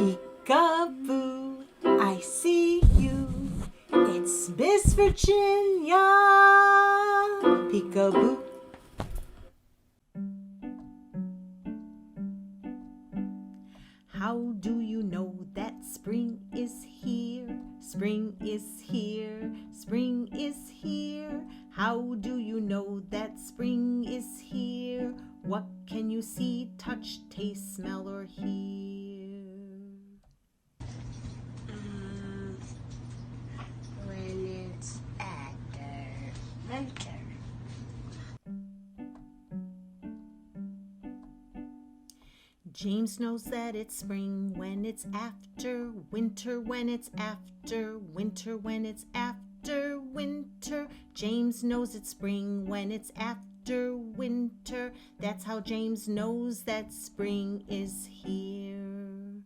Peekaboo, I see you. It's Miss Virginia. Peekaboo. How do you know that spring is here? Spring is here. Spring is here. How do you know that spring is here? What can you see, touch, taste, smell, or hear? When it's after winter. James knows that it's spring when it's after winter, when it's after winter, when it's after winter. James knows it's spring when it's after winter. That's how James knows that spring is here.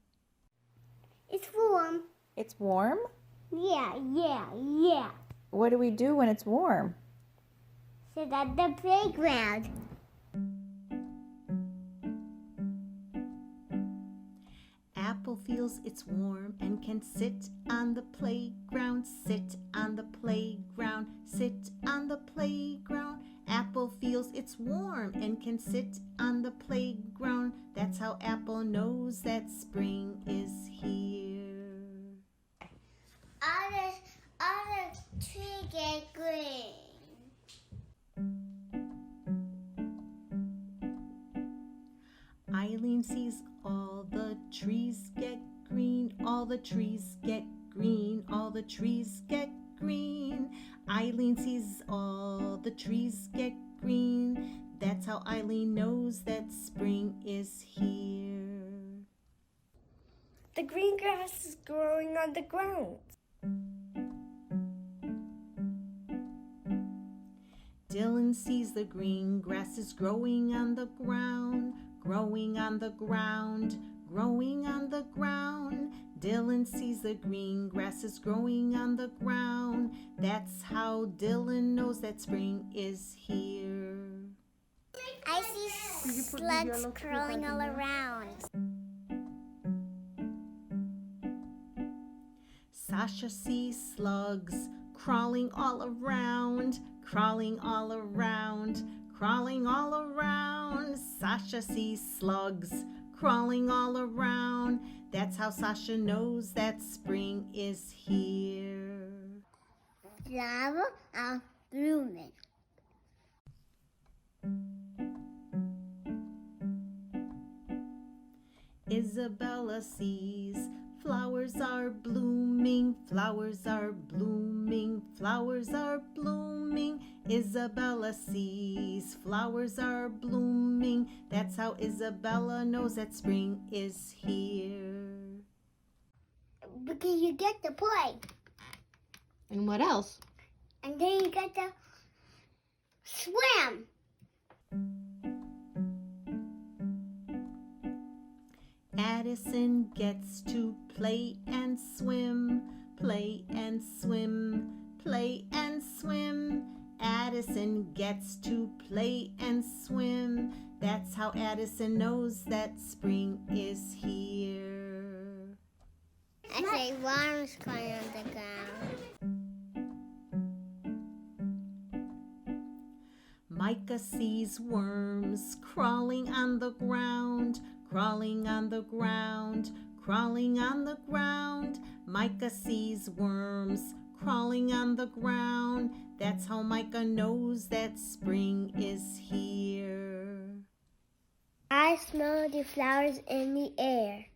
It's warm. It's warm? Yeah. What do we do when it's warm? Sit at the playground. Apple feels it's warm and can sit on the playground, sit on the playground, sit on the playground. Apple feels it's warm and can sit on the playground. That's how Apple knows that spring is here. All the trees get green. Eileen sees all the trees get green, all the trees get green, all the trees get green. Eileen sees all the trees get green. That's how Eileen knows that spring is here. The green grass is growing on the ground. Dylan sees the green grass is growing on the ground, growing on the ground, growing on the ground. Dylan sees the green grass is growing on the ground. That's how Dylan knows that spring is here. I see slugs crawling all around. Sasha sees slugs crawling all around, crawling all around, crawling all around. Sasha sees slugs crawling all around. That's how Sasha knows that spring is here. Flowers are blooming. Isabella sees flowers are blooming, flowers are blooming, flowers are blooming. Isabella sees flowers are blooming. That's how Isabella knows that spring is here. Because you get to play. And what else? And then you get to swim. Addison gets to play and swim, play and swim, play and swim. Addison gets to play and swim. That's how Addison knows that spring is here. I say worms crawling on the ground. Micah sees worms crawling on the ground, crawling on the ground, crawling on the ground. Micah sees worms crawling on the ground. That's how Micah knows that spring is here. I smell the flowers in the air.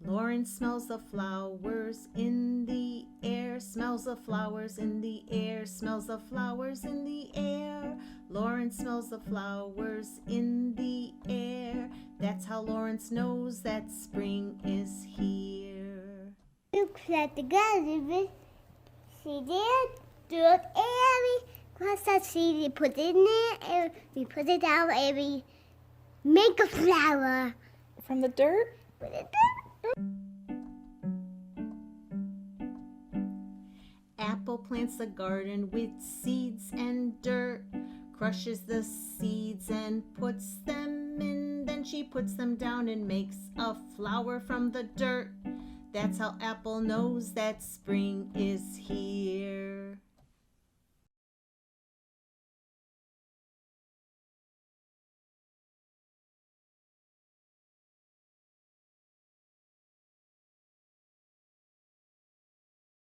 Lauren smells the flowers in the air, smells the flowers in the air, smells the flowers in the air. Lauren smells the flowers in the air. That's how Lawrence knows that spring is here. Look at the garden. See there? Dirt and we cross that seed, we put it in there, and we put it out, and we make a flower. From the dirt? Put it Apple plants a garden with seeds and dirt, crushes the seeds and puts them in, then she puts them down and makes a flower from the dirt. That's how Apple knows that spring is here.